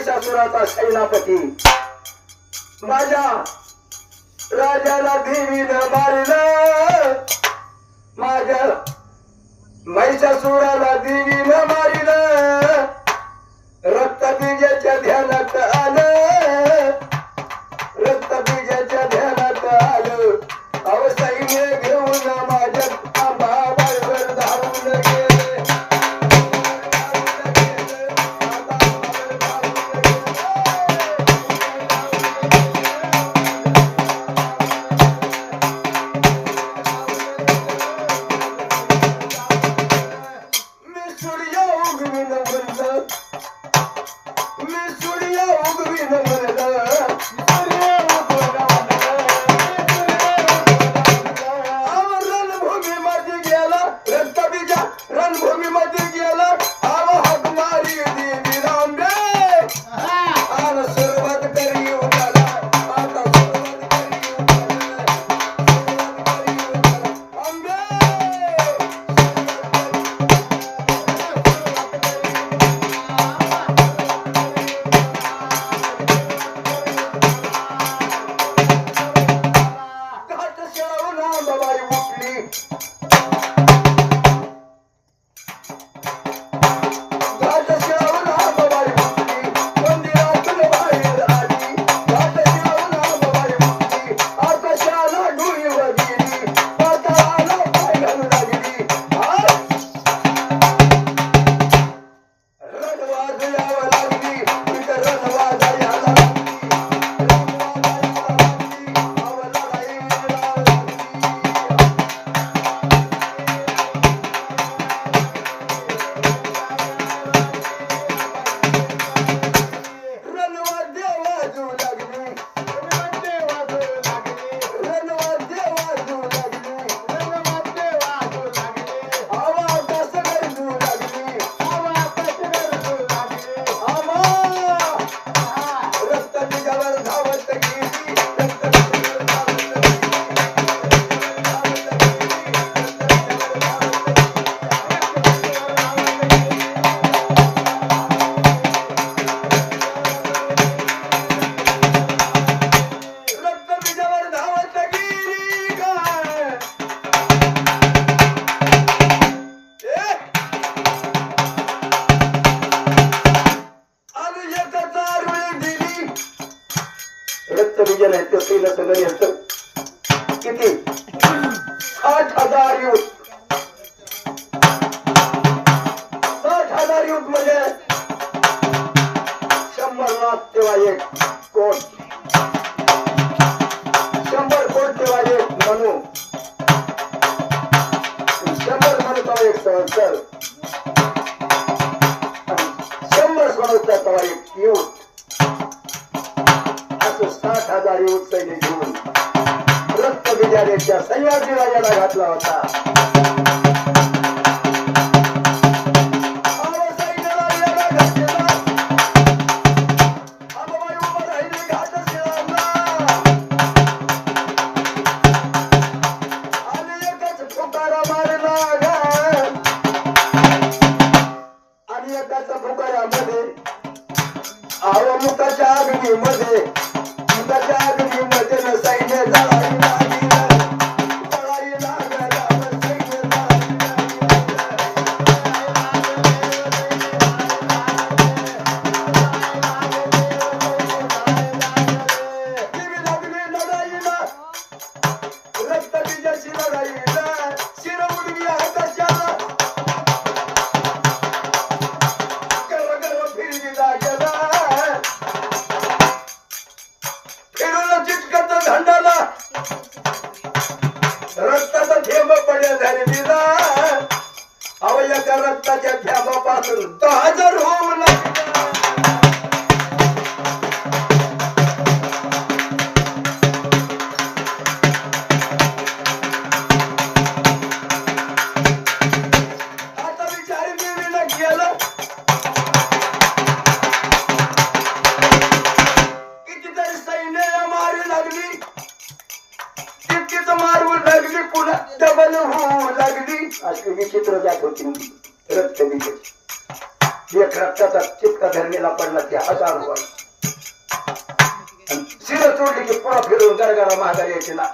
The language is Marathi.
महिषासुराचा सेनापती माझ्या राजाला देवीनं मारिलं, माझ्या महिषासुराला देवीनं मारिलं, रक्तबीजाच्या ध्यानात आलं, रक्तबीजाच्या ध्यानात आलं, अव सैन्य घेऊन माझ्या आंबाबाईवर धावून गेले. रक्तबीजन आहे ते पहिलं सगळं येतं किती 60,000 युद्ध 60,000 युद्ध म्हणजे 100 लाख तेव्हा 1 कोट 100 कोट तेव्हा 1 मनू 100 मनूचा 1 संवत्सर 100 संवत्सर तेव्हा 1 युद्ध 60,000 युद्ध सैन्य घेऊन रक्तबीजाच्या सह्याद्री राजाला घातला होता. आणि एकाच फुकाऱ्यामध्ये मुखाच्या अग्नीमध्ये सैन्य जळाई रक्तबीजाची लढाईला शिर उडवी आकाशाला फिरवी लागला फिरून चिटकत झंडाला रक्ताचा थेंब पडल्या धरणीला अवयच्या रक्ताच्या थेंबापासून 10,000 होऊ लागले. डबल होऊ लागली अशी विचित्र जात होती रक्तबीजाची. एक रक्ताचा चित्त धरणीला पडला की 1000 वर्ष शिर चोडली की पुन्हा फिरून गरगरा महागारी यायची ना